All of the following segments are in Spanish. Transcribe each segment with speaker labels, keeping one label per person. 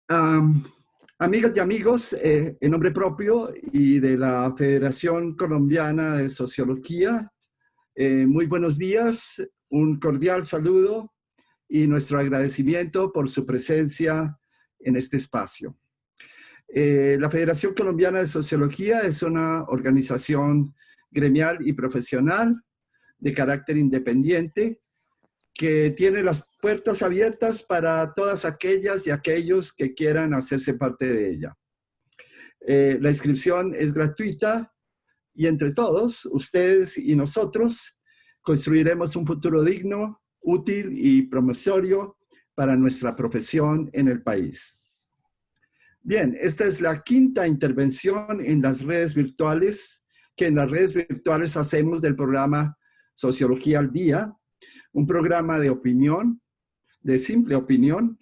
Speaker 1: Am, Amigas y amigos, en nombre propio y de la Federación Colombiana de Sociología, muy buenos días, un cordial saludo y nuestro agradecimiento por su presencia en este espacio. La Federación Colombiana de Sociología es una organización gremial y profesional de carácter independiente que tiene las puertas abiertas para todas aquellas y aquellos que quieran hacerse parte de ella. La inscripción es gratuita y entre todos, ustedes y nosotros, construiremos un futuro digno, útil y promisorio para nuestra profesión en el país. Bien, esta es la quinta intervención en las redes virtuales, que en las redes virtuales hacemos del programa Sociología al Día, un programa de opinión, de simple opinión,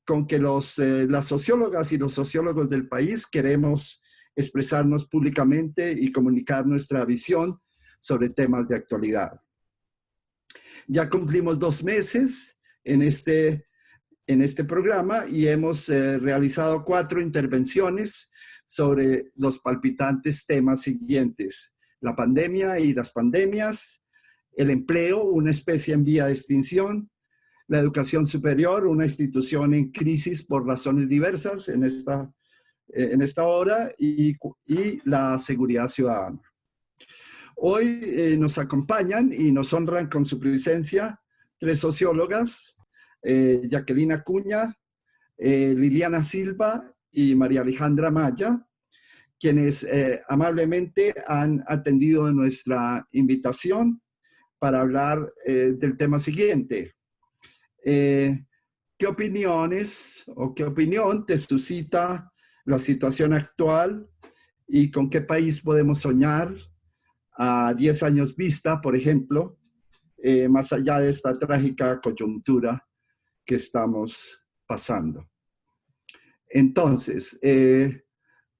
Speaker 1: con que las sociólogas y los sociólogos del país queremos expresarnos públicamente y comunicar nuestra visión sobre temas de actualidad. Ya cumplimos 2 meses en este programa y hemos realizado 4 intervenciones sobre los palpitantes temas siguientes: la pandemia y las pandemias, el empleo, una especie en vía de extinción, la educación superior, una institución en crisis por razones diversas en esta hora, y la seguridad ciudadana. Hoy nos acompañan y nos honran con su presencia 3 sociólogas, Jacqueline Acuña, Liliana Silva y María Alejandra Maya, quienes amablemente han atendido nuestra invitación para hablar del tema siguiente. ¿Qué opiniones o qué opinión te suscita la situación actual y con qué país podemos soñar a 10 años vista, por ejemplo, más allá de esta trágica coyuntura que estamos pasando? Entonces,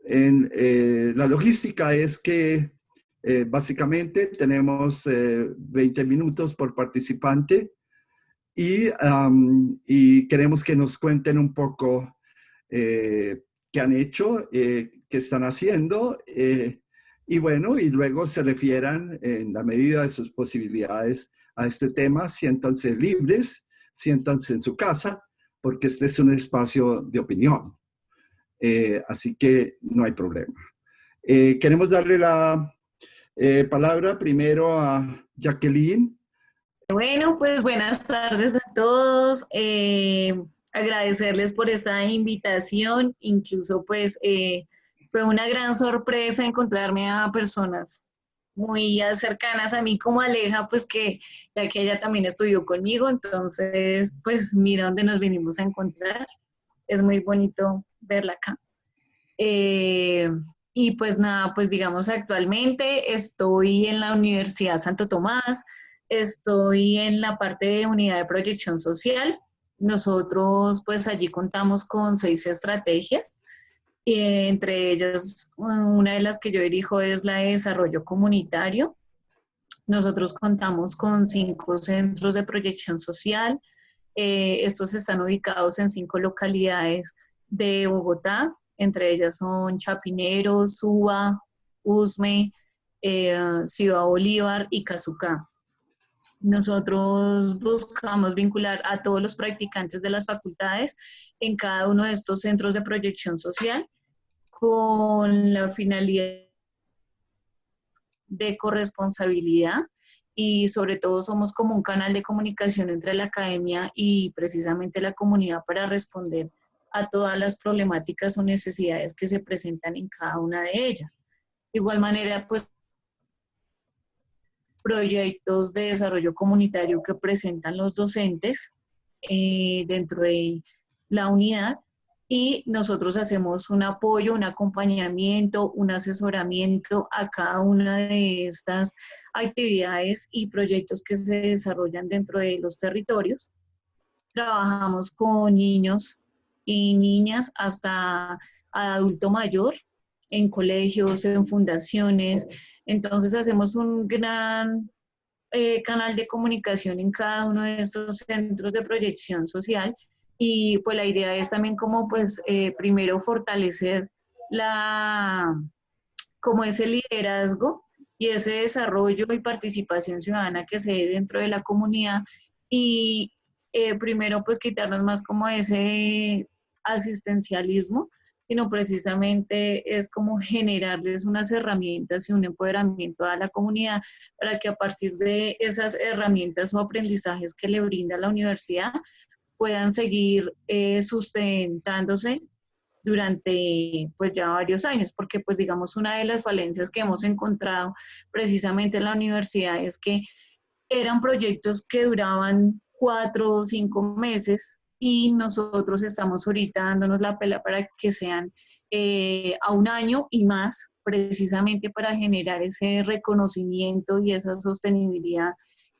Speaker 1: la logística es que básicamente tenemos 20 minutos por participante y queremos que nos cuenten un poco qué han hecho, qué están haciendo, y bueno, y luego se refieran en la medida de sus posibilidades a este tema. Siéntanse libres, siéntanse en su casa, porque este es un espacio de opinión. Así que no hay problema. Queremos darle la palabra primero a Jacqueline.
Speaker 2: Bueno, pues buenas tardes a todos. Agradecerles por esta invitación. Incluso pues fue una gran sorpresa encontrarme a personas muy cercanas a mí como Aleja, pues que ya que ella también estudió conmigo, entonces pues mira dónde nos vinimos a encontrar. Es muy bonito verla acá. Eh, y pues nada, pues digamos actualmente estoy en la Universidad Santo Tomás. Estoy en la parte de unidad de proyección social. Nosotros pues allí contamos con 6 estrategias. Entre ellas, una de las que yo dirijo es la de desarrollo comunitario. Nosotros contamos con 5 centros de proyección social. Estos están ubicados en 5 localidades de Bogotá. Entre ellas son Chapinero, Suba, Usme, Ciudad Bolívar y Cazucá. Nosotros buscamos vincular a todos los practicantes de las facultades en cada uno de estos centros de proyección social con la finalidad de corresponsabilidad, y sobre todo somos como un canal de comunicación entre la academia y precisamente la comunidad para responder a todas las problemáticas o necesidades que se presentan en cada una de ellas. De igual manera, pues proyectos de desarrollo comunitario que presentan los docentes dentro de la unidad, y nosotros hacemos un apoyo, un acompañamiento, un asesoramiento a cada una de estas actividades y proyectos que se desarrollan dentro de los territorios. Trabajamos con niños y niñas hasta adulto mayor, en colegios, en fundaciones. Entonces hacemos un gran canal de comunicación en cada uno de estos centros de proyección social, y pues la idea es también como pues primero fortalecer la, como ese liderazgo y ese desarrollo y participación ciudadana que se dé dentro de la comunidad y primero pues quitarnos más como ese asistencialismo, sino precisamente es como generarles unas herramientas y un empoderamiento a la comunidad para que a partir de esas herramientas o aprendizajes que le brinda la universidad puedan seguir sustentándose durante pues ya varios años, porque pues digamos una de las falencias que hemos encontrado precisamente en la universidad es que eran proyectos que duraban 4 o 5 meses y nosotros estamos ahorita dándonos la pela para que sean a un año y más, precisamente para generar ese reconocimiento y esa sostenibilidad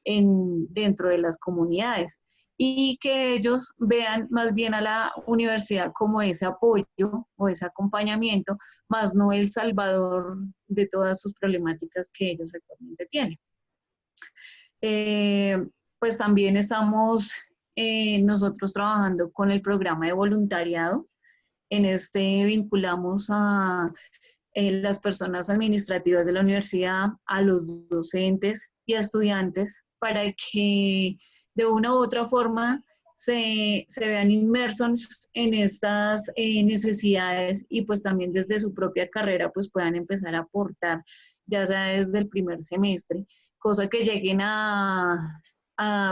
Speaker 2: dentro de las comunidades y que ellos vean más bien a la universidad como ese apoyo o ese acompañamiento, más no el salvador de todas sus problemáticas que ellos actualmente tienen. Eh, pues también estamos nosotros trabajando con el programa de voluntariado. En este vinculamos a las personas administrativas de la universidad, a los docentes y a estudiantes para que de una u otra forma se vean inmersos en estas necesidades y pues también desde su propia carrera pues puedan empezar a aportar, ya sea desde el primer semestre, cosa que lleguen a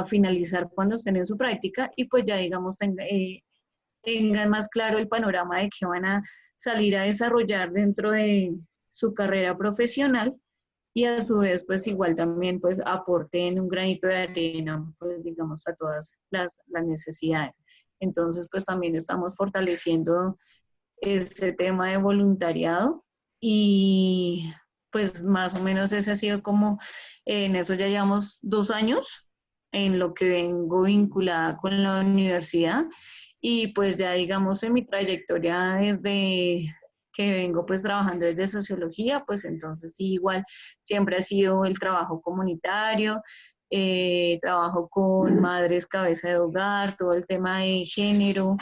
Speaker 2: finalizar cuando estén en su práctica y pues ya digamos tengan más claro el panorama de que van a salir a desarrollar dentro de su carrera profesional y a su vez pues igual también pues aporten un granito de arena pues digamos a todas las necesidades. Entonces pues también estamos fortaleciendo este tema de voluntariado y pues más o menos ese ha sido como, en eso ya llevamos 2 años en lo que vengo vinculada con la universidad y pues ya digamos en mi trayectoria desde que vengo pues trabajando desde sociología, pues entonces sí, igual siempre ha sido el trabajo comunitario, trabajo con madres cabeza de hogar, todo el tema de género,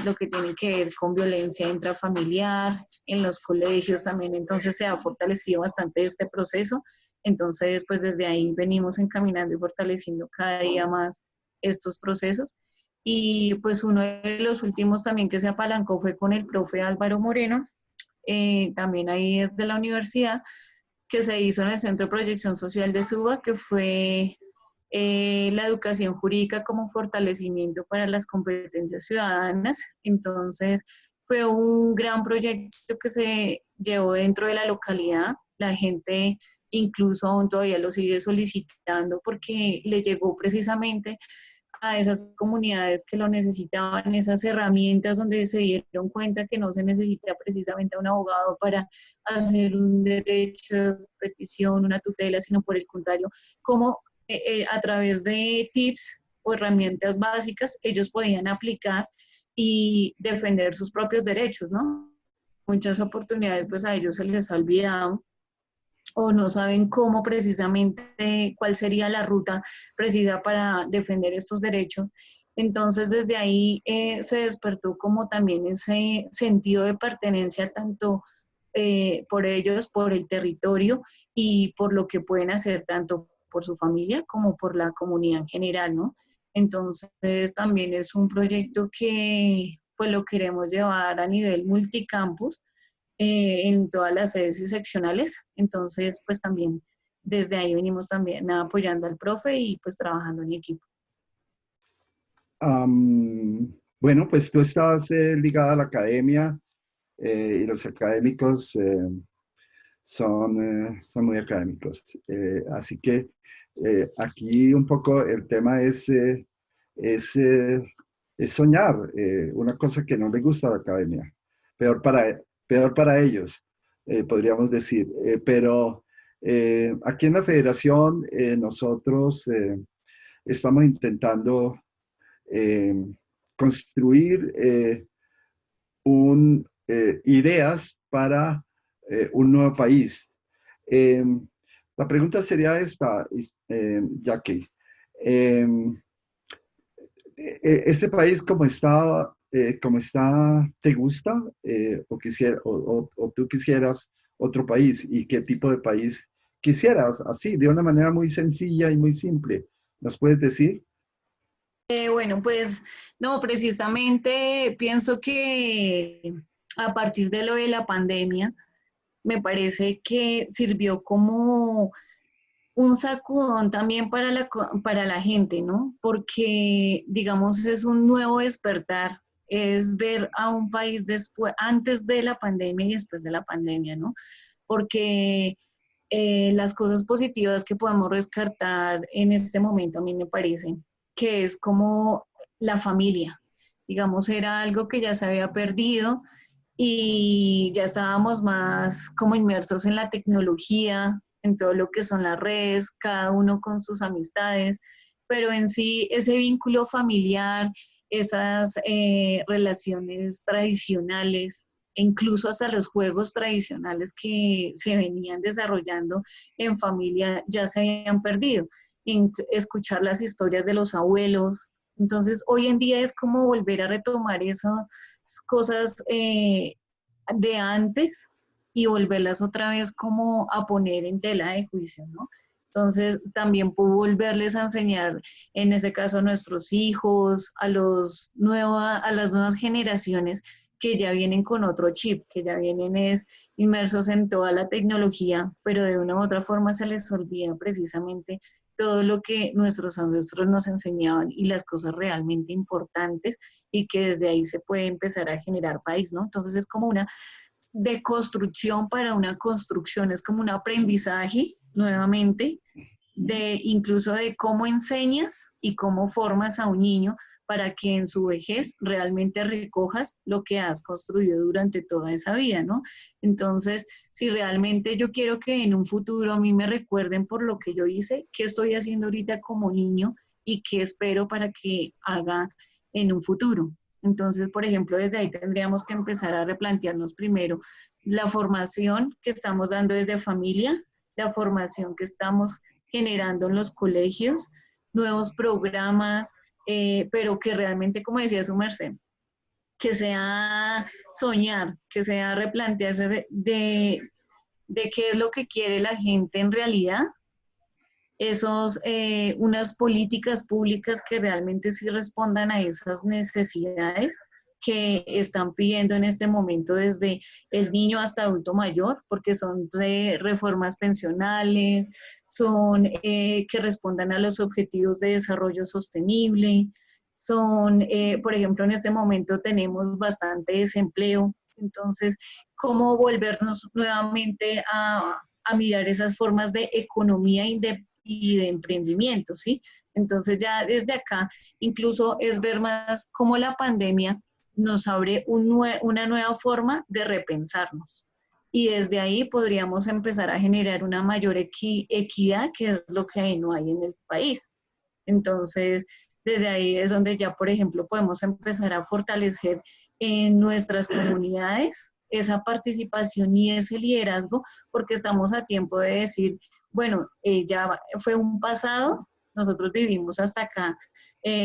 Speaker 2: lo que tiene que ver con violencia intrafamiliar, en los colegios también, entonces se ha fortalecido bastante este proceso, entonces pues desde ahí venimos encaminando y fortaleciendo cada día más estos procesos. Y pues uno de los últimos también que se apalancó fue con el profe Álvaro Moreno, también ahí es de la universidad, que se hizo en el Centro de Proyección Social de Suba, que fue la educación jurídica como fortalecimiento para las competencias ciudadanas. Entonces, fue un gran proyecto que se llevó dentro de la localidad. La gente incluso aún todavía lo sigue solicitando porque le llegó precisamente a esas comunidades que lo necesitaban, esas herramientas donde se dieron cuenta que no se necesita precisamente a un abogado para hacer un derecho de petición, una tutela, sino por el contrario, como a través de tips o herramientas básicas ellos podían aplicar y defender sus propios derechos, ¿no? Muchas oportunidades pues a ellos se les ha olvidado o no saben cómo precisamente, cuál sería la ruta precisa para defender estos derechos. Entonces, desde ahí se despertó como también ese sentido de pertenencia tanto por ellos, por el territorio y por lo que pueden hacer tanto por su familia como por la comunidad en general, ¿no? Entonces, también es un proyecto que pues lo queremos llevar a nivel multicampus, en todas las sedes y seccionales. Entonces, pues también desde ahí venimos también apoyando al profe y pues trabajando en equipo.
Speaker 1: Bueno, pues tú estás ligada a la academia y los académicos son muy académicos. Así que aquí un poco el tema es, eh, es soñar, una cosa que no le gusta a la academia. Peor peor para ellos, podríamos decir. Pero aquí en la federación nosotros estamos intentando eh, construir ideas para un nuevo país. Eh, la pregunta sería esta, Jackie. Eh, Este país como está, ¿te gusta? O tú quisieras otro país? ¿Y qué tipo de país quisieras? Así, de una manera muy sencilla y muy simple. ¿Nos puedes decir?
Speaker 2: Bueno, pues no, precisamente pienso que a partir de lo de la pandemia, me parece que sirvió como un sacudón también para para la gente, ¿no? Porque, digamos, es un nuevo despertar, es ver a un país después, antes de la pandemia y después de la pandemia, ¿no? Porque las cosas positivas que podemos rescatar en este momento a mí me parece que es como la familia. Digamos, era algo que ya se había perdido y ya estábamos más como inmersos en la tecnología, en todo lo que son las redes, cada uno con sus amistades, pero en sí ese vínculo familiar, esas relaciones tradicionales, e incluso hasta los juegos tradicionales que se venían desarrollando en familia ya se habían perdido. Escuchar las historias de los abuelos. Entonces, hoy en día es como volver a retomar esas cosas de antes y volverlas otra vez como a poner en tela de juicio, ¿no? Entonces, también puedo volverles a enseñar, en ese caso, a nuestros hijos, a las nuevas generaciones que ya vienen con otro chip, que ya vienen inmersos en toda la tecnología, pero de una u otra forma se les olvida precisamente todo lo que nuestros ancestros nos enseñaban y las cosas realmente importantes y que desde ahí se puede empezar a generar país, ¿no? Entonces es como una deconstrucción para una construcción, es como un aprendizaje nuevamente de incluso de cómo enseñas y cómo formas a un niño para que en su vejez realmente recojas lo que has construido durante toda esa vida, ¿no? Entonces, si realmente yo quiero que en un futuro a mí me recuerden por lo que yo hice, qué estoy haciendo ahorita como niño y qué espero para que haga en un futuro. Entonces, por ejemplo, desde ahí tendríamos que empezar a replantearnos primero la formación que estamos dando desde familia, la formación que estamos generando en los colegios, nuevos programas, pero que realmente, como decía su merced, que sea soñar, que sea replantearse de qué es lo que quiere la gente en realidad, unas políticas públicas que realmente sí respondan a esas necesidades que están pidiendo en este momento desde el niño hasta adulto mayor, porque son de reformas pensionales, son que respondan a los objetivos de desarrollo sostenible, son, por ejemplo, en este momento tenemos bastante desempleo, entonces, ¿cómo volvernos nuevamente a mirar esas formas de economía y de emprendimiento, ¿sí? Entonces ya desde acá incluso es ver más cómo la pandemia nos abre una nueva forma de repensarnos. Y desde ahí podríamos empezar a generar una mayor equidad, que es lo que no hay en el país. Entonces, desde ahí es donde ya, por ejemplo, podemos empezar a fortalecer en nuestras comunidades esa participación y ese liderazgo, porque estamos a tiempo de decir, bueno, ya fue un pasado, nosotros vivimos hasta acá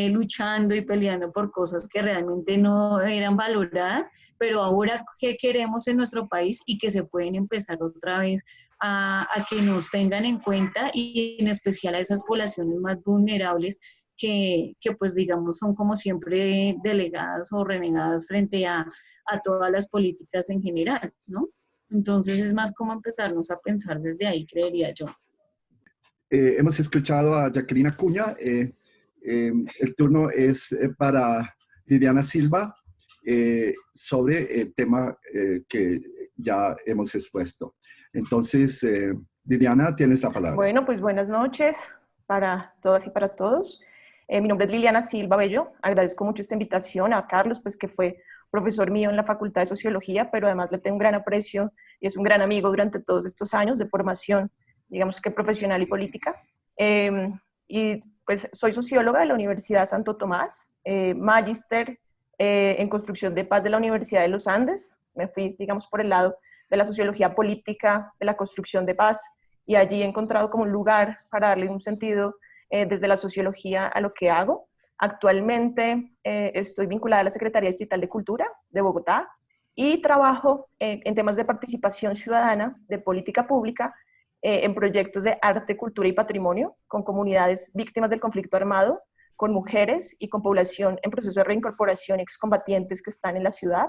Speaker 2: luchando y peleando por cosas que realmente no eran valoradas, pero ahora, ¿qué queremos en nuestro país? Y que se pueden empezar otra vez a que nos tengan en cuenta y en especial a esas poblaciones más vulnerables que pues digamos son como siempre delegadas o renegadas frente a todas las políticas en general, ¿no? Entonces es más como empezarnos a pensar desde ahí, creería yo.
Speaker 1: Hemos escuchado a Jacqueline Acuña. El turno es para Liliana Silva sobre el tema que ya hemos expuesto. Entonces, Liliana, tienes la palabra.
Speaker 3: Bueno, pues buenas noches para todas y para todos. Mi nombre es Liliana Silva Bello. Agradezco mucho esta invitación a Carlos, pues que fue profesor mío en la Facultad de Sociología, pero además le tengo un gran aprecio y es un gran amigo durante todos estos años de formación, digamos que profesional y política. Y pues soy socióloga de la Universidad Santo Tomás, magíster en construcción de paz de la Universidad de los Andes. Me fui, digamos, por el lado de la sociología política, de la construcción de paz, y allí he encontrado como un lugar para darle un sentido desde la sociología a lo que hago. Actualmente estoy vinculada a la Secretaría Distrital de Cultura de Bogotá y trabajo en temas de participación ciudadana, de política pública, en proyectos de arte, cultura y patrimonio, con comunidades víctimas del conflicto armado, con mujeres y con población en proceso de reincorporación, excombatientes que están en la ciudad.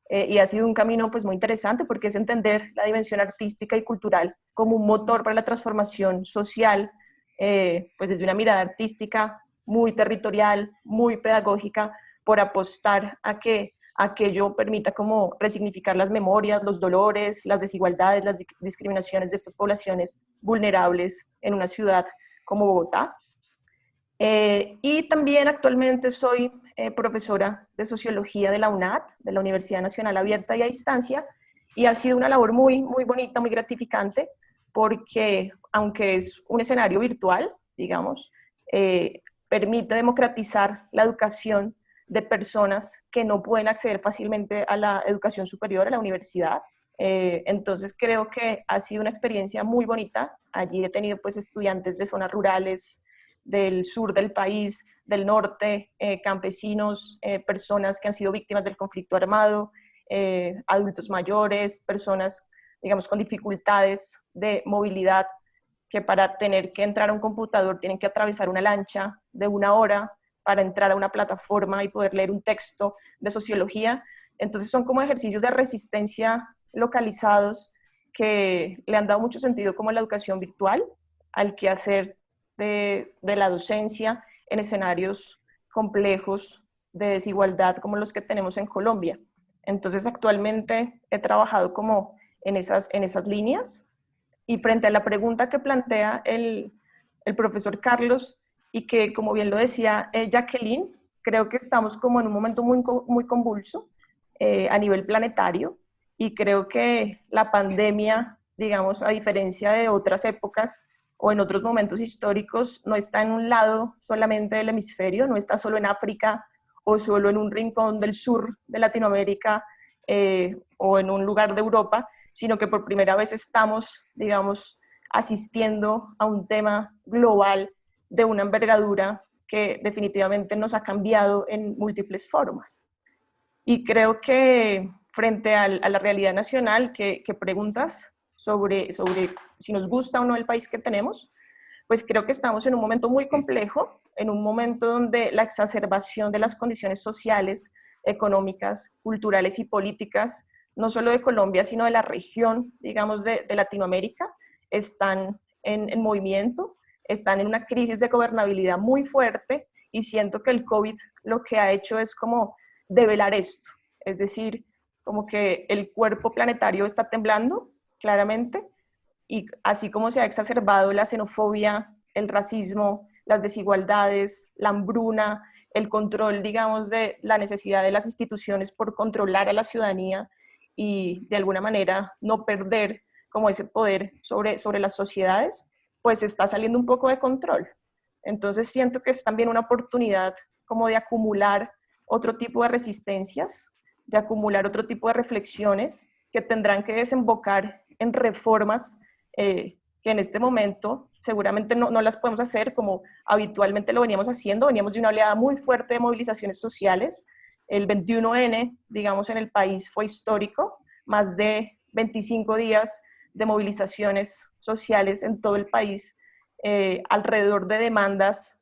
Speaker 3: Y ha sido un camino pues muy interesante porque es entender la dimensión artística y cultural como un motor para la transformación social, pues desde una mirada artística muy territorial, muy pedagógica, por apostar a que aquello permita como resignificar las memorias, los dolores, las desigualdades, las discriminaciones de estas poblaciones vulnerables en una ciudad como Bogotá. Y también actualmente soy profesora de Sociología de la UNAD, de la Universidad Nacional Abierta y a Distancia, y ha sido una labor muy, muy bonita, muy gratificante, porque aunque es un escenario virtual, digamos, permite democratizar la educación de personas que no pueden acceder fácilmente a la educación superior, a la universidad. Entonces creo que ha sido una experiencia muy bonita. Allí he tenido pues estudiantes de zonas rurales, del sur del país, del norte, campesinos, personas que han sido víctimas del conflicto armado, adultos mayores, personas, digamos, con dificultades de movilidad, que para tener que entrar a un computador tienen que atravesar una lancha de 1 hora para entrar a una plataforma y poder leer un texto de sociología. Entonces son como ejercicios de resistencia localizados que le han dado mucho sentido como a la educación virtual, al quehacer de la docencia en escenarios complejos de desigualdad como los que tenemos en Colombia. Entonces actualmente he trabajado como en esas líneas, y frente a la pregunta que plantea el profesor Carlos, y que como bien lo decía Jacqueline, creo que estamos como en un momento muy, muy convulso a nivel planetario, y creo que la pandemia, digamos, a diferencia de otras épocas o en otros momentos históricos, no está en un lado solamente del hemisferio, no está solo en África o solo en un rincón del sur de Latinoamérica o en un lugar de Europa, sino que por primera vez estamos, digamos, asistiendo a un tema global de una envergadura que definitivamente nos ha cambiado en múltiples formas. Y creo que frente a la realidad nacional que preguntas sobre si nos gusta o no el país que tenemos, pues creo que estamos en un momento muy complejo, en un momento donde la exacerbación de las condiciones sociales, económicas, culturales y políticas, no solo de Colombia, sino de la región, digamos, de Latinoamérica, están en movimiento, están en una crisis de gobernabilidad muy fuerte, y siento que el COVID lo que ha hecho es como develar esto, es decir, como que el cuerpo planetario está temblando, claramente, y así como se ha exacerbado la xenofobia, el racismo, las desigualdades, la hambruna, el control, digamos, de la necesidad de las instituciones por controlar a la ciudadanía y de alguna manera no perder como ese poder sobre las sociedades, pues está saliendo un poco de control. Entonces siento que es también una oportunidad como de acumular otro tipo de resistencias, de acumular otro tipo de reflexiones que tendrán que desembocar en reformas que en este momento seguramente no las podemos hacer como habitualmente lo veníamos haciendo. Veníamos de una oleada muy fuerte de movilizaciones sociales. El 21N, digamos, en el país fue histórico, más de 25 días de movilizaciones sociales en todo el país, alrededor de demandas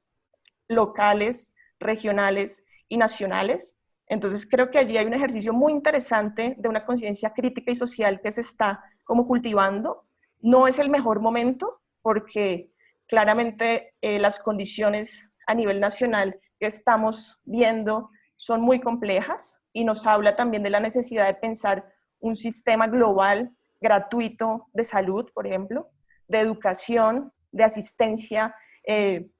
Speaker 3: locales, regionales y nacionales. Entonces creo que allí hay un ejercicio muy interesante de una conciencia crítica y social que se está como cultivando. No es el mejor momento porque claramente las condiciones a nivel nacional que estamos viendo son muy complejas, y nos habla también de la necesidad de pensar un sistema global gratuito de salud, por ejemplo, de educación, de asistencia,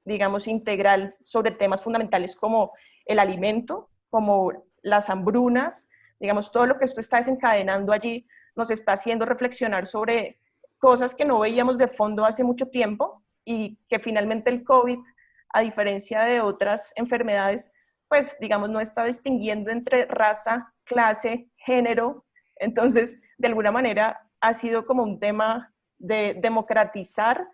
Speaker 3: digamos, integral sobre temas fundamentales como el alimento, como las hambrunas, digamos, todo lo que esto está desencadenando allí nos está haciendo reflexionar sobre cosas que no veíamos de fondo hace mucho tiempo, y que finalmente el COVID, a diferencia de otras enfermedades, pues digamos no está distinguiendo entre raza, clase, género. Entonces, de alguna manera ha sido como un tema de democratizar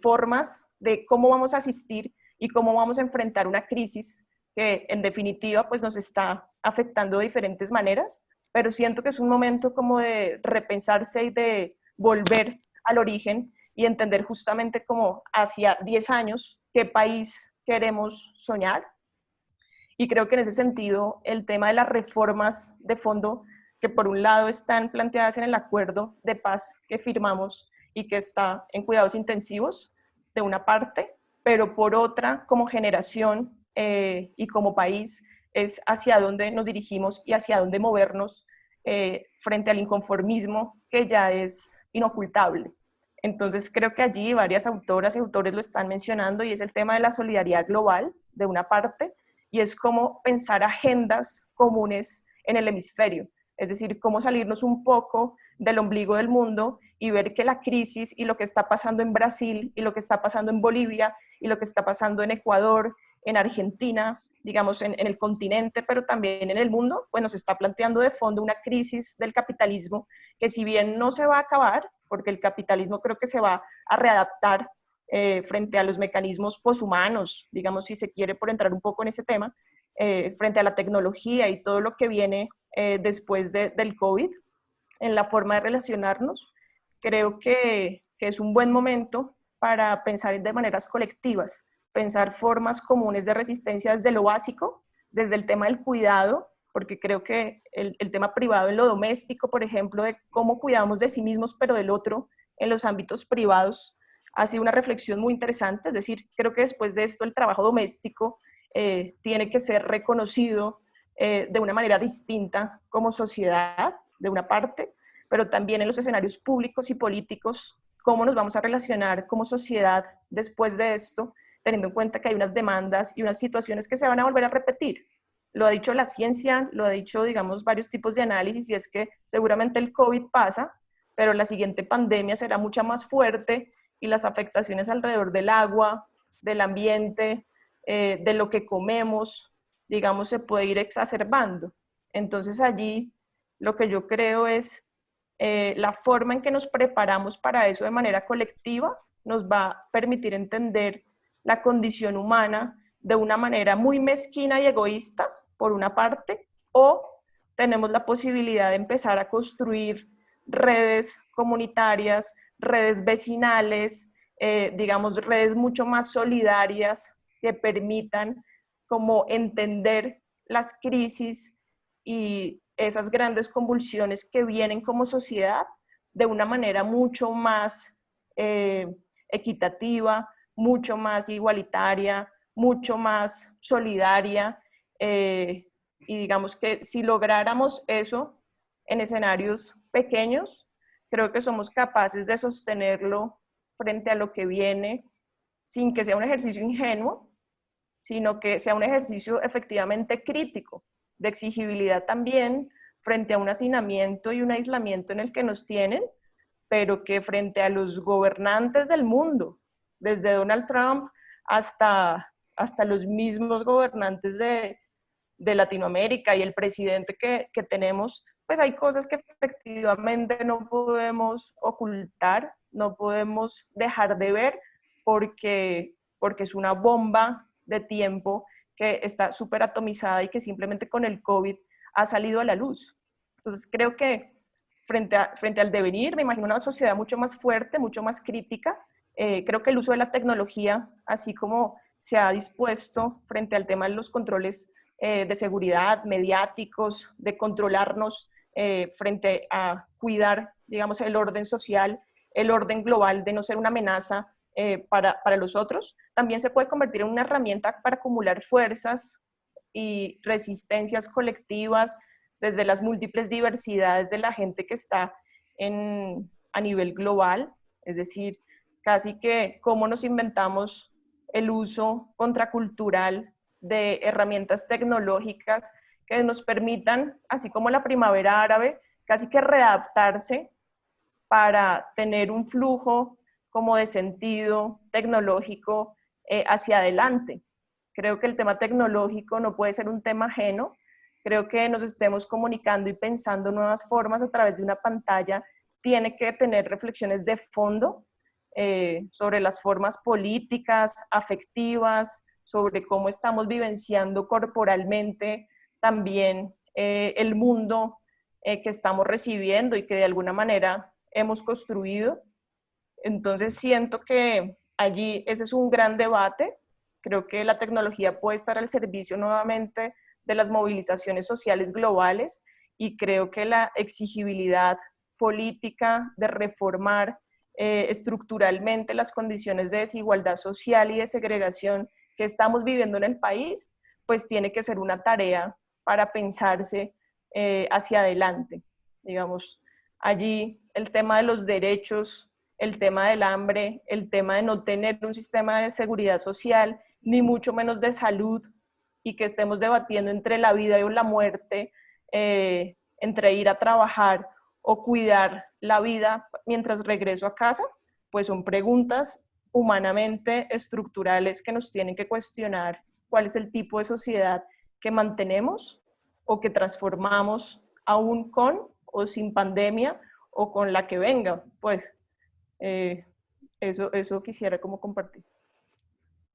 Speaker 3: formas de cómo vamos a asistir y cómo vamos a enfrentar una crisis que en definitiva pues nos está afectando de diferentes maneras, pero siento que es un momento como de repensarse y de volver al origen y entender justamente como hacia 10 años qué país queremos soñar. Y creo que en ese sentido el tema de las reformas de fondo, que por un lado están planteadas en el acuerdo de paz que firmamos y que está en cuidados intensivos, de una parte, pero por otra, como generación y como país, es hacia dónde nos dirigimos y hacia dónde movernos frente al inconformismo que ya es inocultable. Entonces creo que allí varias autoras y autores lo están mencionando y es el tema de la solidaridad global, de una parte, y es cómo pensar agendas comunes en el hemisferio, es decir, cómo salirnos un poco del ombligo del mundo y ver que la crisis y lo que está pasando en Brasil y lo que está pasando en Bolivia y lo que está pasando en Ecuador, en Argentina, digamos en el continente, pero también en el mundo, pues nos está planteando de fondo una crisis del capitalismo que si bien no se va a acabar, porque el capitalismo creo que se va a readaptar frente a los mecanismos poshumanos, digamos si se quiere por entrar un poco en ese tema, frente a la tecnología y todo lo que viene después del COVID, en la forma de relacionarnos, creo que es un buen momento para pensar de maneras colectivas, pensar formas comunes de resistencia desde lo básico, desde el tema del cuidado, porque creo que el tema privado en lo doméstico, por ejemplo, de cómo cuidamos de sí mismos, pero del otro en los ámbitos privados, ha sido una reflexión muy interesante. Es decir, creo que después de esto el trabajo doméstico tiene que ser reconocido de una manera distinta como sociedad, de una parte, pero también en los escenarios públicos y políticos, cómo nos vamos a relacionar como sociedad después de esto, teniendo en cuenta que hay unas demandas y unas situaciones que se van a volver a repetir. Lo ha dicho la ciencia, lo ha dicho, digamos, varios tipos de análisis, y es que seguramente el COVID pasa, pero la siguiente pandemia será mucha más fuerte y las afectaciones alrededor del agua, del ambiente, de lo que comemos, digamos, se puede ir exacerbando. Entonces allí lo que yo creo es la forma en que nos preparamos para eso de manera colectiva nos va a permitir entender la condición humana de una manera muy mezquina y egoísta, por una parte, o tenemos la posibilidad de empezar a construir redes comunitarias, redes vecinales, digamos, redes mucho más solidarias que permitan como entender las crisis y esas grandes convulsiones que vienen como sociedad de una manera mucho más equitativa, mucho más igualitaria, mucho más solidaria, y digamos que si lográramos eso en escenarios pequeños, creo que somos capaces de sostenerlo frente a lo que viene sin que sea un ejercicio ingenuo, sino que sea un ejercicio efectivamente crítico, de exigibilidad también frente a un hacinamiento y un aislamiento en el que nos tienen, pero que frente a los gobernantes del mundo, desde Donald Trump hasta los mismos gobernantes de Latinoamérica y el presidente que tenemos, pues hay cosas que efectivamente no podemos ocultar, no podemos dejar de ver porque es una bomba de tiempo que está súper atomizada y que simplemente con el COVID ha salido a la luz. Entonces creo que frente al devenir, me imagino una sociedad mucho más fuerte, mucho más crítica. Creo que el uso de la tecnología, así como se ha dispuesto frente al tema de los controles de seguridad, mediáticos, de controlarnos frente a cuidar, digamos, el orden social, el orden global, de no ser una amenaza para los otros, también se puede convertir en una herramienta para acumular fuerzas y resistencias colectivas desde las múltiples diversidades de la gente que está a nivel global, es decir, casi que cómo nos inventamos el uso contracultural de herramientas tecnológicas que nos permitan, así como la primavera árabe, casi que readaptarse para tener un flujo como de sentido tecnológico hacia adelante. Creo que el tema tecnológico no puede ser un tema ajeno. Creo que nos estemos comunicando y pensando nuevas formas a través de una pantalla tiene que tener reflexiones de fondo sobre las formas políticas, afectivas, sobre cómo estamos vivenciando corporalmente también el mundo que estamos recibiendo y que de alguna manera hemos construido. Entonces siento que allí ese es un gran debate. Creo que la tecnología puede estar al servicio nuevamente de las movilizaciones sociales globales y creo que la exigibilidad política de reformar estructuralmente las condiciones de desigualdad social y de segregación que estamos viviendo en el país, pues tiene que ser una tarea para pensarse hacia adelante. Digamos, allí el tema de los derechos, el tema del hambre, el tema de no tener un sistema de seguridad social, ni mucho menos de salud, y que estemos debatiendo entre la vida y la muerte, entre ir a trabajar o cuidar la vida mientras regreso a casa, pues son preguntas humanamente estructurales que nos tienen que cuestionar cuál es el tipo de sociedad que mantenemos o que transformamos aún con o sin pandemia o con la que venga. Pues eso quisiera como compartir.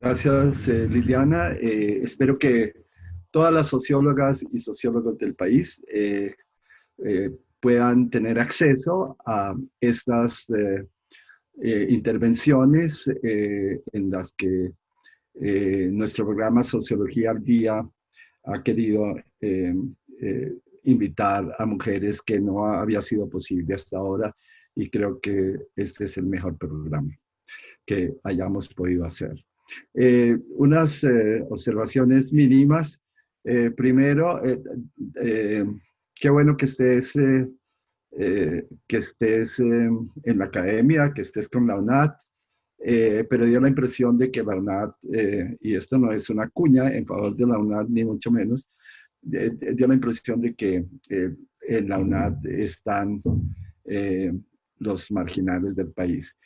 Speaker 1: Gracias, Liliana. Espero que todas las sociólogas y sociólogos del país puedan tener acceso a estas intervenciones en las que nuestro programa Sociología al Día ha querido invitar a mujeres que no había sido posible hasta ahora, y creo que este es el mejor programa que hayamos podido hacer. Unas observaciones mínimas. Primero, qué bueno que estés en la academia, que estés con la UNAD, pero dio la impresión de que la UNAD, y esto no es una cuña en favor de la UNAD, ni mucho menos, dio la impresión de que en la UNAD están los marginales del país.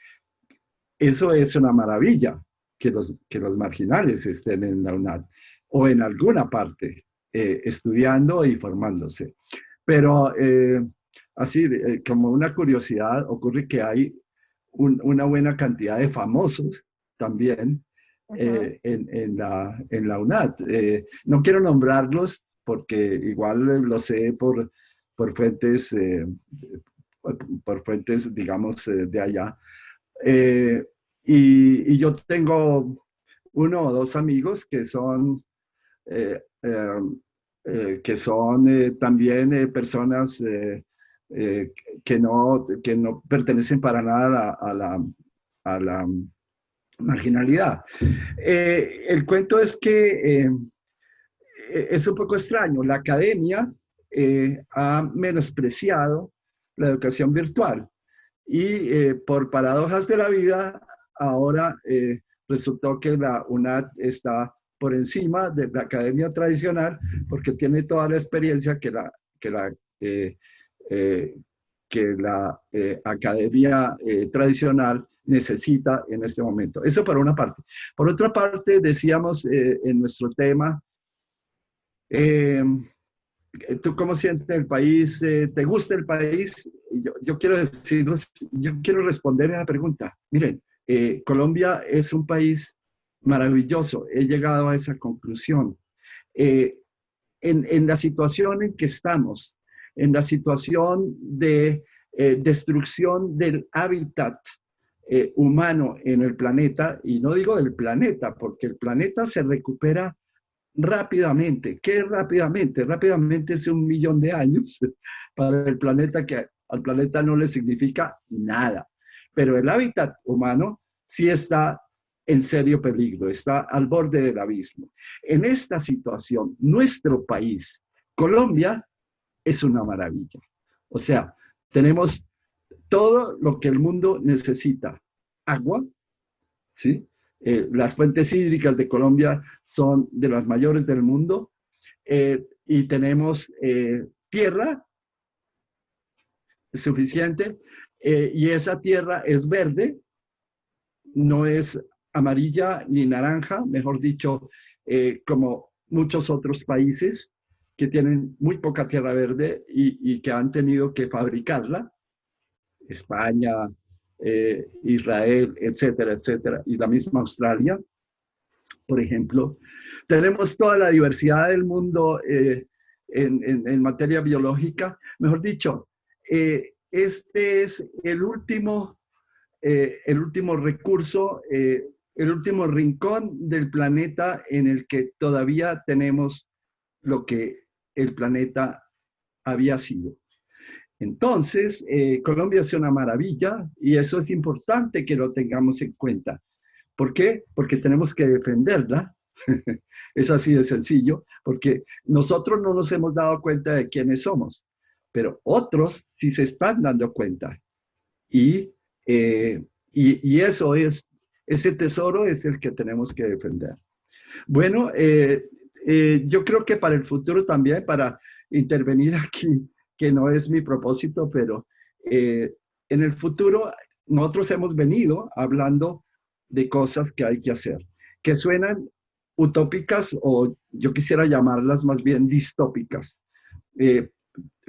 Speaker 1: Eso es una maravilla, que los marginales estén en la UNAD o en alguna parte estudiando y formándose. Pero así, como una curiosidad, ocurre que hay una buena cantidad de famosos también en la UNAD. No quiero nombrarlos porque igual lo sé por fuentes, digamos, de allá. Y yo tengo uno o dos amigos que son también personas que no pertenecen para nada a la marginalidad. El cuento es que es un poco extraño. La academia ha menospreciado la educación virtual y por paradojas de la vida, ahora resultó que la UNAD está por encima de la academia tradicional porque tiene toda la experiencia que la academia tradicional necesita en este momento. Eso por una parte. Por otra parte, decíamos en nuestro tema, ¿tú cómo sientes el país? ¿Te gusta el país? Yo quiero responder a la pregunta. Miren, Colombia es un país maravilloso. He llegado a esa conclusión. En la situación en que estamos, en la situación de destrucción del hábitat humano en el planeta, y no digo del planeta, porque el planeta se recupera rápidamente. ¿Qué es rápidamente? Rápidamente es 1 millón de años para el planeta, que al planeta no le significa nada. Pero el hábitat humano sí está en serio peligro, está al borde del abismo. En esta situación, nuestro país, Colombia, es una maravilla. O sea, tenemos todo lo que el mundo necesita. Agua, ¿sí? Las fuentes hídricas de Colombia son de las mayores del mundo, y tenemos tierra suficiente, y esa tierra es verde, no es amarilla ni naranja, mejor dicho, como muchos otros países que tienen muy poca tierra verde y que han tenido que fabricarla, España, Israel, etcétera, etcétera, y la misma Australia. por ejemplo. Tenemos toda la diversidad del mundo en materia biológica. Mejor dicho, este es el último recurso, el último rincón del planeta en el que todavía tenemos lo que el planeta había sido. Entonces, Colombia es una maravilla y eso es importante que lo tengamos en cuenta. ¿Por qué? Porque tenemos que defenderla. Es así de sencillo, porque nosotros no nos hemos dado cuenta de quiénes somos, pero otros sí se están dando cuenta. Y eso es, ese tesoro es el que tenemos que defender. Bueno, yo creo que para el futuro también, para intervenir aquí, que no es mi propósito, pero en el futuro nosotros hemos venido hablando de cosas que hay que hacer, que suenan utópicas o yo quisiera llamarlas más bien distópicas.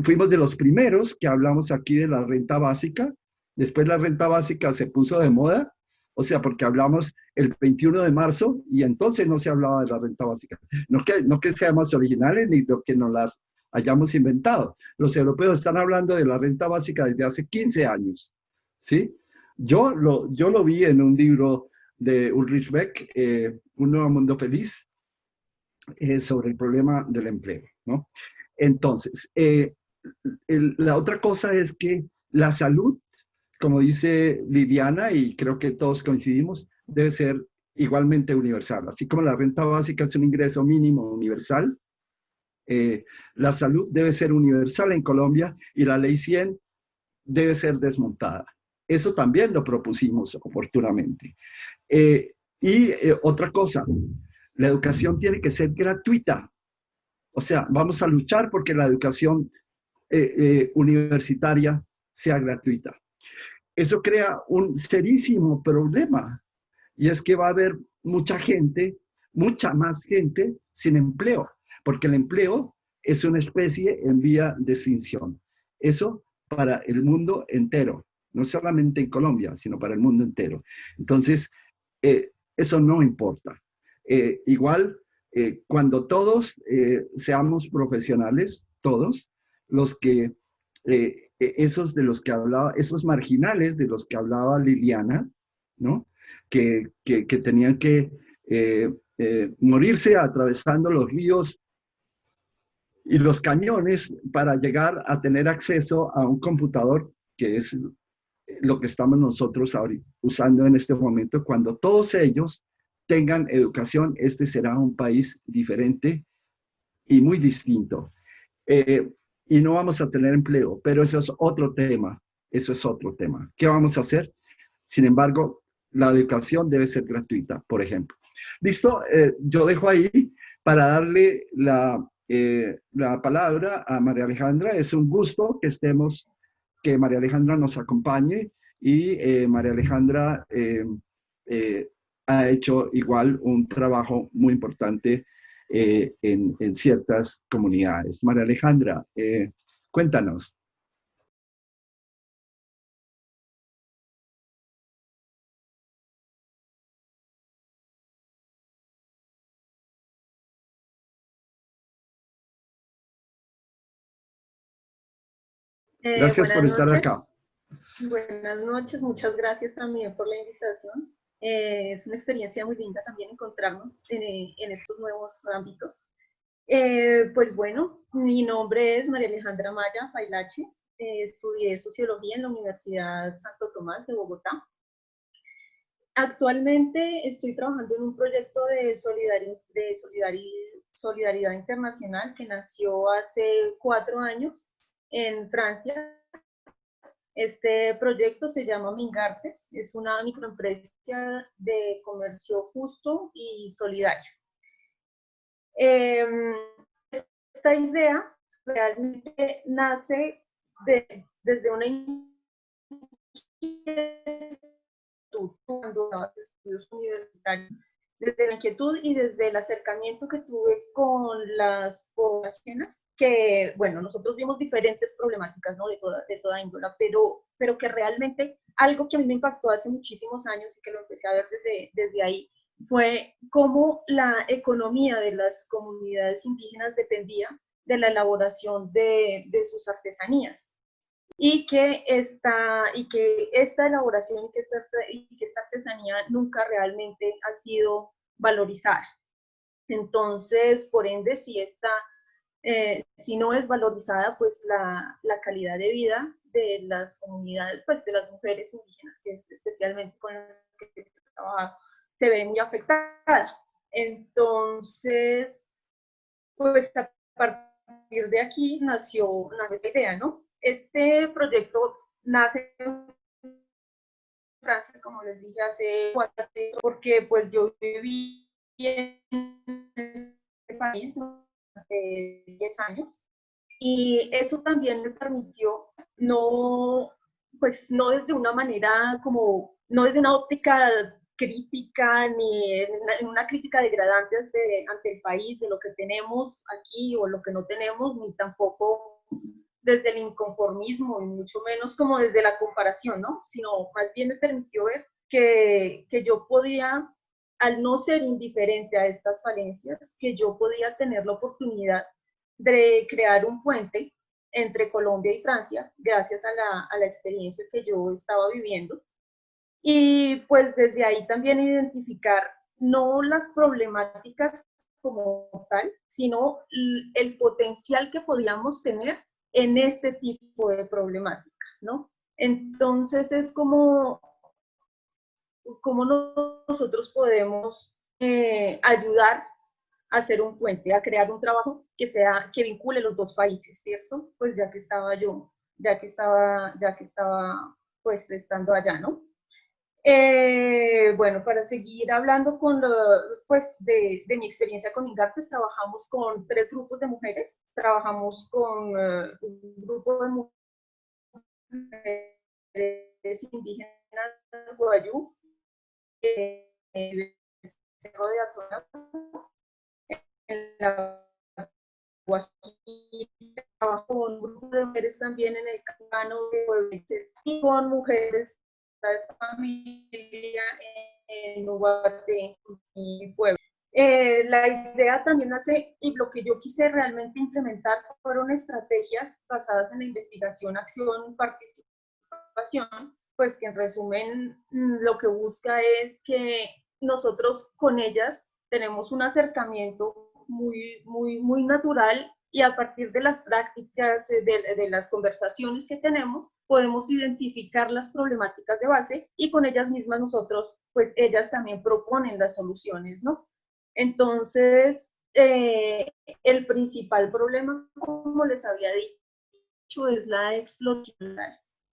Speaker 1: Fuimos de los primeros que hablamos aquí de la renta básica. Después la renta básica se puso de moda, o sea, porque hablamos el 21 de marzo y entonces no se hablaba de la renta básica. No que seamos originales ni lo que nos las hayamos inventado. Los europeos están hablando de la renta básica desde hace 15 años, ¿sí? Yo lo vi en un libro de Ulrich Beck, Un nuevo mundo feliz, sobre el problema del empleo, ¿no? Entonces, la otra cosa es que la salud, como dice Liliana, y creo que todos coincidimos, debe ser igualmente universal. Así como la renta básica es un ingreso mínimo universal, la salud debe ser universal en Colombia y la ley 100 debe ser desmontada. Eso también lo propusimos oportunamente. Otra cosa, la educación tiene que ser gratuita. O sea, vamos a luchar porque la educación universitaria sea gratuita. Eso crea un serísimo problema y es que va a haber mucha gente, mucha más gente sin empleo, porque el empleo es una especie en vía de extinción. Eso para el mundo entero, no solamente en Colombia, sino para el mundo entero. Entonces, eso no importa. Igual, cuando todos seamos profesionales, todos, los que, esos de los que hablaba, esos marginales de los que hablaba Liliana, ¿no? Que tenían que morirse atravesando los ríos y los cañones para llegar a tener acceso a un computador, que es lo que estamos nosotros ahorita usando en este momento. Cuando todos ellos tengan educación, este será un país diferente y muy distinto. Y no vamos a tener empleo, pero eso es otro tema. Eso es otro tema. ¿Qué vamos a hacer? Sin embargo, la educación debe ser gratuita, por ejemplo. ¿Listo? Yo dejo ahí para darle la palabra a María Alejandra. Es un gusto que María Alejandra nos acompañe y María Alejandra ha hecho igual un trabajo muy importante en ciertas comunidades. María Alejandra, cuéntanos. Gracias por estar acá.
Speaker 4: Buenas noches, muchas gracias también por la invitación. Es una experiencia muy linda también encontrarnos en estos nuevos ámbitos. Pues bueno, mi nombre es María Alejandra Maya Failache, estudié Sociología en la Universidad Santo Tomás de Bogotá. Actualmente estoy trabajando en un proyecto de solidaridad internacional que nació hace 4 años en Francia. Este proyecto se llama Mingartes, es una microempresa de comercio justo y solidario. Esta idea realmente nace desde una inquietud cuando estaba en estudios universitarios, desde la inquietud y desde el acercamiento que tuve con las poblaciones, que, bueno, nosotros vimos diferentes problemáticas, ¿no? de toda índole, pero que realmente algo que a mí me impactó hace muchísimos años y que lo empecé a ver desde ahí, fue cómo la economía de las comunidades indígenas dependía de la elaboración de sus artesanías y que esta elaboración y que esta artesanía nunca realmente ha sido valorizada. Entonces, por ende, si no es valorizada, pues la calidad de vida de las comunidades, pues de las mujeres indígenas, que es especialmente con las que trabajo, se ve muy afectada. Entonces, pues a partir de aquí nació esta idea, ¿no? Este proyecto nace en Francia, como les dije, hace 4 años, porque pues yo viví en este país durante 10 años y eso también me permitió pues no desde una manera como, no desde una óptica crítica ni en una crítica degradante ante el país de lo que tenemos aquí o lo que no tenemos, ni tampoco desde el inconformismo, y mucho menos como desde la comparación, ¿no? Sino más bien me permitió ver que yo podía, al no ser indiferente a estas falencias, que yo podía tener la oportunidad de crear un puente entre Colombia y Francia, gracias a la experiencia que yo estaba viviendo. Y pues desde ahí también identificar no las problemáticas como tal, sino el potencial que podíamos tener en este tipo de problemáticas, ¿no? Entonces es como nosotros podemos ayudar a hacer un puente, a crear un trabajo que vincule los dos países, ¿cierto? Pues ya que estaba pues estando allá, ¿no? Bueno, para seguir hablando pues de mi experiencia con INGAR, pues trabajamos con 3 grupos de mujeres. Trabajamos con un grupo de mujeres indígenas de Guayú, el Cerro de Atona, en la Guajira. Trabajo con un grupo de mujeres también en el Cano de Puebla y con mujeres de familia en Ubaté y Puebla. La idea también nace, y lo que yo quise realmente implementar fueron estrategias basadas en la investigación, acción, participación, pues que en resumen lo que busca es que nosotros con ellas tenemos un acercamiento muy natural y a partir de las prácticas, de las conversaciones que tenemos, podemos identificar las problemáticas de base y con ellas mismas nosotros, pues ellas también proponen las soluciones, ¿no? Entonces, el principal problema, como les había dicho, es la explotación.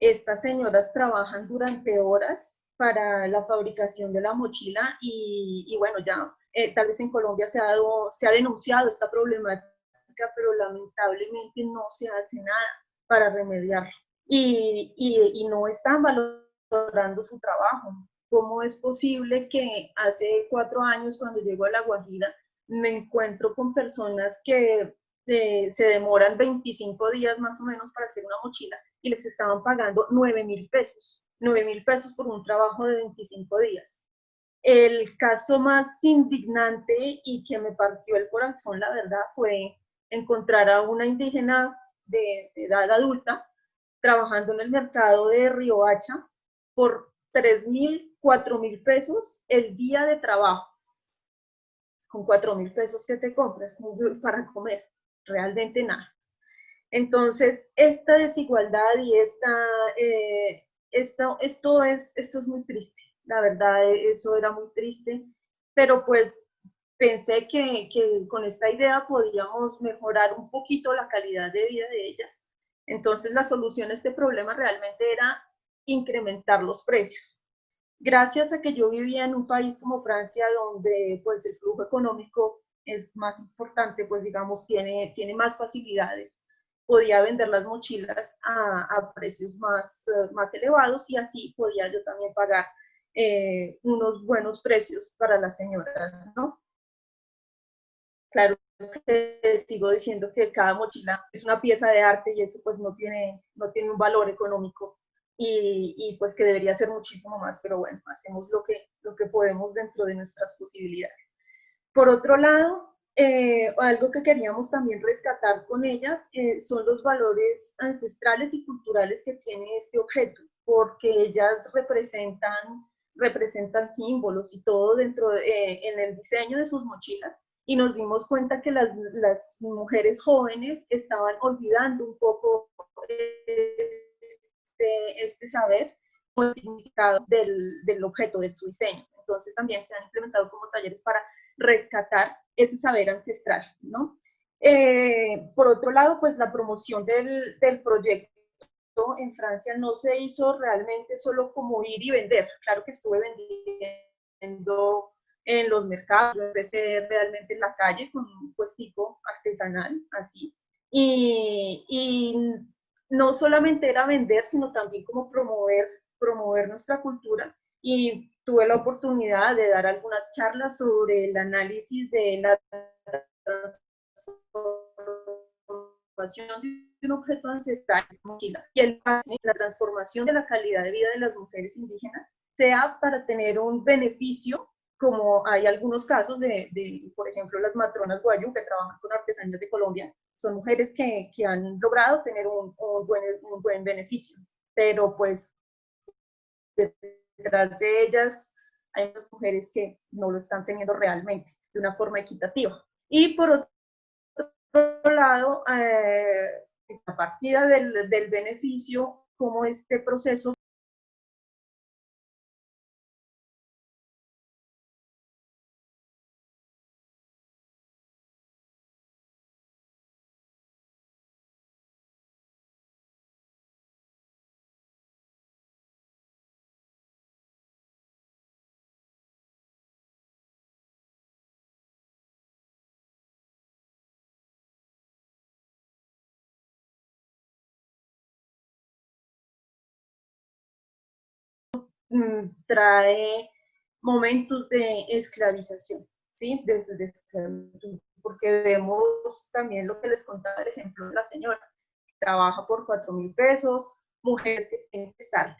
Speaker 4: Estas señoras trabajan durante horas para la fabricación de la mochila y bueno, ya tal vez en Colombia se ha denunciado esta problemática, pero lamentablemente no se hace nada para remediarla y no están valorando su trabajo. ¿Cómo es posible que hace 4 años, cuando llego a La Guajira, me encuentro con personas que se demoran 25 días más o menos para hacer una mochila y les estaban pagando 9.000 pesos? 9.000 pesos por un trabajo de 25 días. El caso más indignante y que me partió el corazón, la verdad, fue encontrar a una indígena de edad adulta trabajando en el mercado de Riohacha por 3.000, 4.000 pesos el día de trabajo. Con 4.000 pesos que te compras para comer, realmente nada. Entonces, esta desigualdad y esto es muy triste, la verdad, eso era muy triste, pero pues pensé que con esta idea podíamos mejorar un poquito la calidad de vida de ellas. Entonces, la solución a este problema realmente era incrementar los precios. Gracias a que yo vivía en un país como Francia, donde pues el flujo económico es más importante, pues digamos, tiene más facilidades, podía vender las mochilas a precios más elevados y así podía yo también pagar unos buenos precios para las señoras, ¿no? Claro que sigo diciendo que cada mochila es una pieza de arte y eso pues no tiene un valor económico y pues que debería ser muchísimo más, pero bueno, hacemos lo que podemos dentro de nuestras posibilidades. Por otro lado, algo que queríamos también rescatar con ellas son los valores ancestrales y culturales que tiene este objeto, porque ellas representan símbolos y todo dentro en el diseño de sus mochilas, y nos dimos cuenta que las mujeres jóvenes estaban olvidando un poco este saber o el significado del objeto, de su diseño. Entonces también se han implementado como talleres para rescatar ese saber ancestral, ¿no? Por otro lado, pues la promoción del proyecto en Francia no se hizo realmente solo como ir y vender. Claro que estuve vendiendo en los mercados, yo empecé realmente en la calle con un puestico artesanal, así. Y no solamente era vender, sino también como promover nuestra cultura. Y tuve la oportunidad de dar algunas charlas sobre el análisis de la transformación de un objeto ancestral y la transformación de la calidad de vida de las mujeres indígenas, sea para tener un beneficio, como hay algunos casos por ejemplo, las matronas guayú que trabajan con artesanías de Colombia, son mujeres que han logrado tener un buen beneficio, pero pues detrás de ellas hay mujeres que no lo están teniendo realmente de una forma equitativa. Y por otro lado, a partir del beneficio, cómo este proceso trae momentos de esclavización, ¿sí? Desde porque vemos también lo que les contaba el ejemplo de la señora, que trabaja por 4.000 pesos, mujeres que tienen que estar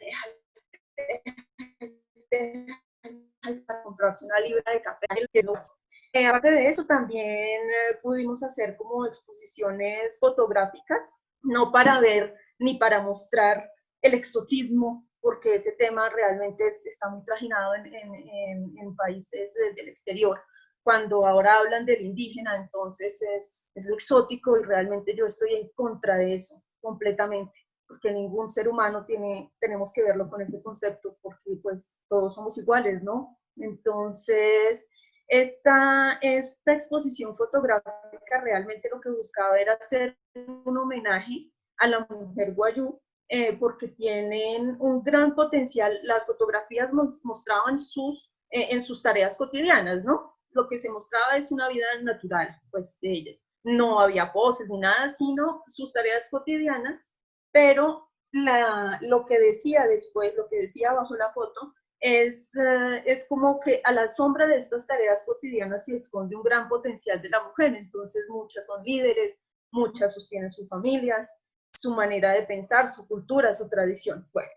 Speaker 4: para comprarse una libra de café. Aparte de eso, también pudimos hacer como exposiciones fotográficas, no para ver ni para mostrar el exotismo, porque ese tema realmente está muy trajinado en países del exterior. Cuando ahora hablan del indígena, entonces es lo exótico, y realmente yo estoy en contra de eso completamente, porque ningún ser humano tenemos que verlo con ese concepto, porque pues todos somos iguales, ¿no? Entonces, esta exposición fotográfica realmente lo que buscaba era hacer un homenaje a la mujer guayú, porque tienen un gran potencial. Las fotografías mostraban en sus tareas cotidianas, ¿no? Lo que se mostraba es una vida natural, pues, de ellos. No había poses ni nada, sino sus tareas cotidianas, pero lo que decía después, lo que decía bajo la foto, es como que a la sombra de estas tareas cotidianas se esconde un gran potencial de la mujer. Entonces muchas son líderes, muchas sostienen sus familias, su manera de pensar, su cultura, su tradición. Bueno,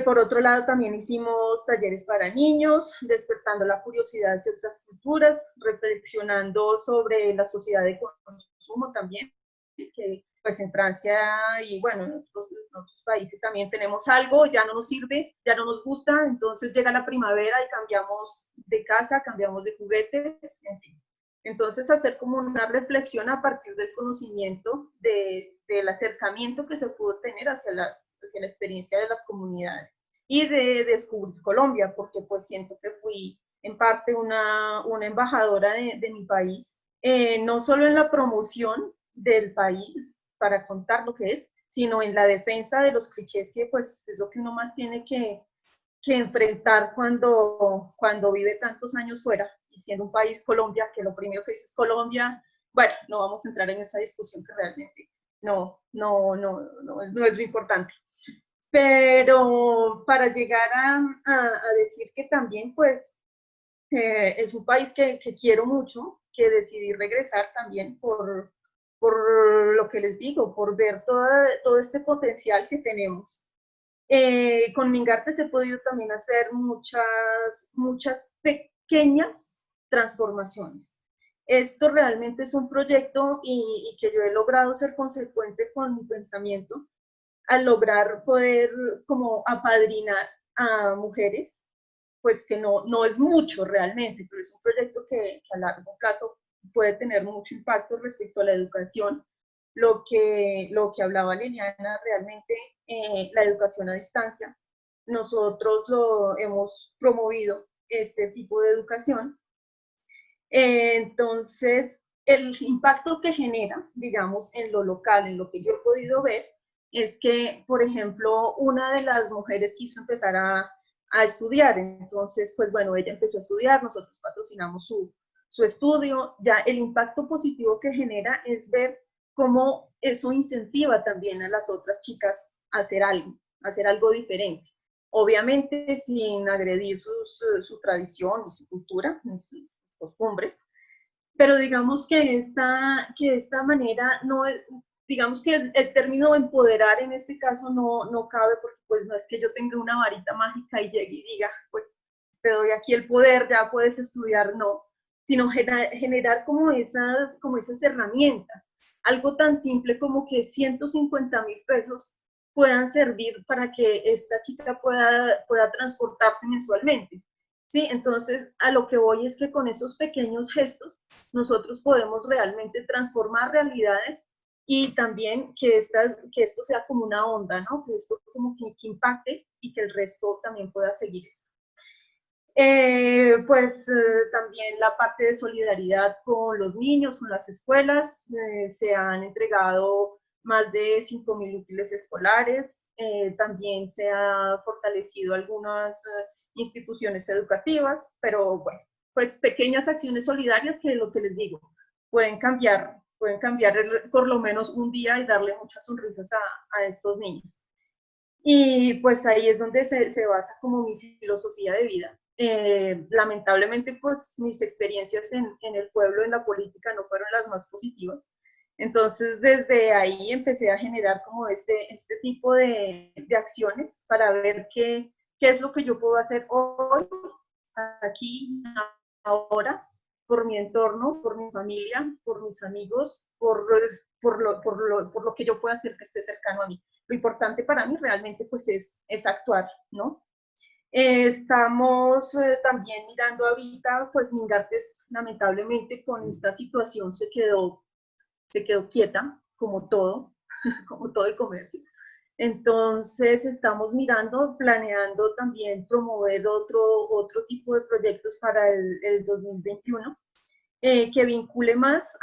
Speaker 4: por otro lado, también hicimos talleres para niños, despertando la curiosidad hacia otras culturas, reflexionando sobre la sociedad de consumo también, que pues en Francia y bueno, en otros países también tenemos algo, ya no nos sirve, ya no nos gusta, entonces llega la primavera y cambiamos de casa, cambiamos de juguetes, en fin. Entonces hacer como una reflexión a partir del conocimiento, del acercamiento que se pudo tener hacia la experiencia de las comunidades y de descubrir Colombia, porque pues siento que fui en parte una embajadora de mi país, no solo en la promoción del país, para contar lo que es, sino en la defensa de los clichés, que pues es lo que uno más tiene que enfrentar cuando vive tantos años fuera, y siendo un país, Colombia, que lo primero que dice es Colombia. Bueno, no vamos a entrar en esa discusión que realmente no es lo importante. Pero para llegar a decir que también, pues, es un país que quiero mucho, que decidí regresar también por lo que les digo, por ver todo este potencial que tenemos. Con Mingartes he podido también hacer muchas pequeñas transformaciones. Esto realmente es un proyecto y que yo he logrado ser consecuente con mi pensamiento al lograr poder como apadrinar a mujeres, pues que no es mucho realmente, pero es un proyecto que a largo plazo puede tener mucho impacto respecto a la educación. Lo que hablaba Liliana, realmente la educación a distancia, nosotros lo hemos promovido, este tipo de educación. Entonces, el impacto que genera, digamos, en lo local, en lo que yo he podido ver, es que, por ejemplo, una de las mujeres quiso empezar a estudiar. Entonces, pues bueno, ella empezó a estudiar, nosotros patrocinamos su estudio. Ya el impacto positivo que genera es ver cómo eso incentiva también a las otras chicas a hacer algo diferente. Obviamente sin agredir su tradición y su cultura, sus costumbres, pero digamos que esta manera no es, digamos que el término empoderar en este caso no cabe, porque pues no es que yo tenga una varita mágica y llegue y diga, pues te doy aquí el poder, ya puedes estudiar, no, sino generar como esas herramientas, algo tan simple como que 150.000 pesos puedan servir para que esta chica pueda transportarse mensualmente. ¿Sí? Entonces, a lo que voy es que con esos pequeños gestos nosotros podemos realmente transformar realidades y también que esto sea como una onda, ¿no? Que esto como que impacte y que el resto también pueda seguir esto. También la parte de solidaridad con los niños, con las escuelas, se han entregado más de 5.000 útiles escolares, también se ha fortalecido algunas instituciones educativas, pero bueno, pues pequeñas acciones solidarias que lo que les digo, pueden cambiar por lo menos un día y darle muchas sonrisas a estos niños. Y pues ahí es donde se basa como mi filosofía de vida. Lamentablemente, pues mis experiencias en el pueblo, en la política, no fueron las más positivas. Entonces, desde ahí empecé a generar como este tipo de acciones para ver qué es lo que yo puedo hacer hoy, aquí, ahora, por mi entorno, por mi familia, por mis amigos, por lo que yo pueda hacer que esté cercano a mí. Lo importante para mí realmente pues es actuar, ¿no? Estamos también mirando ahorita, pues Mingartes lamentablemente con esta situación se quedó quieta, como todo, como todo el comercio. Entonces estamos mirando, planeando también promover otro tipo de proyectos para el 2021 que vincule más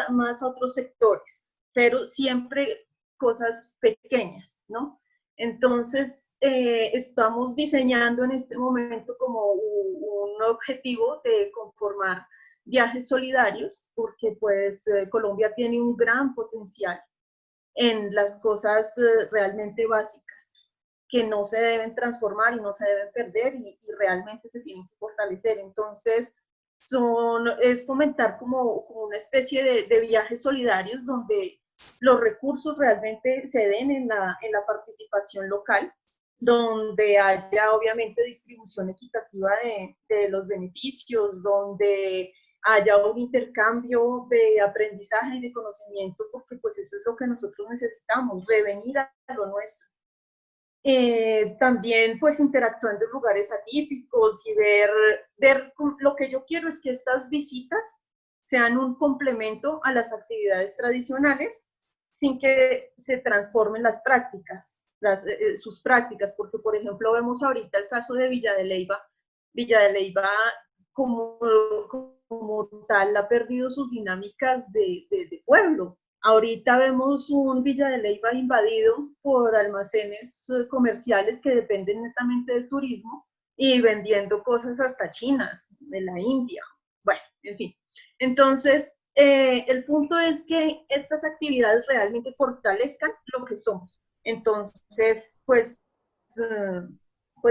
Speaker 4: más a otros sectores, pero siempre cosas pequeñas, ¿no? Entonces, estamos diseñando en este momento como un objetivo de conformar viajes solidarios, porque pues Colombia tiene un gran potencial en las cosas realmente básicas que no se deben transformar y no se deben perder y realmente se tienen que fortalecer. Entonces, es fomentar como una especie de viajes solidarios donde los recursos realmente se den en la participación local, donde haya obviamente distribución equitativa de los beneficios, donde haya un intercambio de aprendizaje y de conocimiento, porque pues eso es lo que nosotros necesitamos, revenir a lo nuestro. También pues interactuando en lugares atípicos y ver lo que yo quiero es que estas visitas sean un complemento a las actividades tradicionales sin que se transformen las prácticas, sus prácticas, porque por ejemplo vemos ahorita el caso de Villa de Leyva como tal ha perdido sus dinámicas de pueblo. Ahorita vemos un Villa de Leyva invadido por almacenes comerciales que dependen netamente del turismo y vendiendo cosas hasta chinas, de la India. Bueno, en fin. Entonces, el punto es que estas actividades realmente fortalezcan lo que somos. Entonces, pues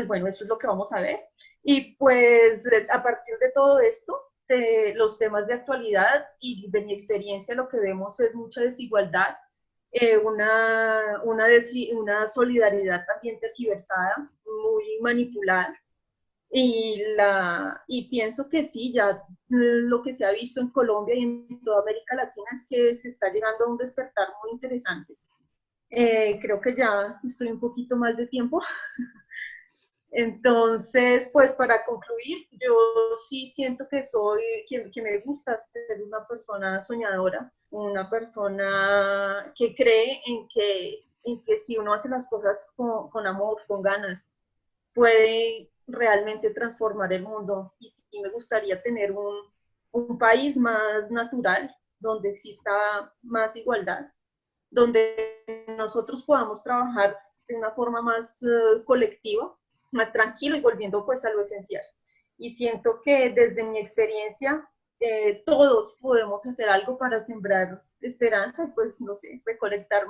Speaker 4: bueno, eso es lo que vamos a ver. Y pues a partir de todo esto, los temas de actualidad y de mi experiencia, lo que vemos es mucha desigualdad una solidaridad también tergiversada, muy manipulada. Y pienso que sí, ya lo que se ha visto en Colombia y en toda América Latina es que se está llegando a un despertar muy interesante. Creo que ya estoy un poquito más de tiempo. Entonces, pues para concluir, yo sí siento que me gusta ser una persona soñadora, una persona que cree en que si uno hace las cosas con amor, con ganas, puede realmente transformar el mundo. Y sí me gustaría tener un país más natural, donde exista más igualdad, donde nosotros podamos trabajar de una forma más colectiva, más tranquilo y volviendo pues a lo esencial. Y siento que desde mi experiencia todos podemos hacer algo para sembrar esperanza y pues no sé, recolectar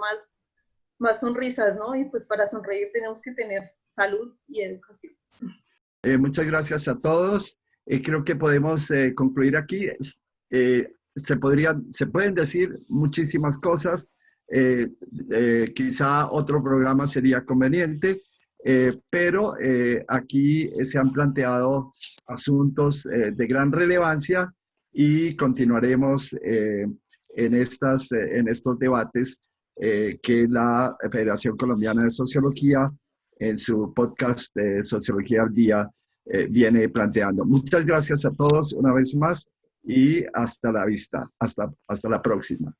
Speaker 4: más sonrisas, ¿no? Y pues para sonreír tenemos que tener salud y educación.
Speaker 1: Muchas gracias a todos. Creo que podemos concluir aquí. Se pueden decir muchísimas cosas. Quizá otro programa sería conveniente, pero aquí se han planteado asuntos de gran relevancia y continuaremos en estos debates que la Federación Colombiana de Sociología en su podcast de Sociología al Día viene planteando. Muchas gracias a todos una vez más y hasta la vista, hasta la próxima.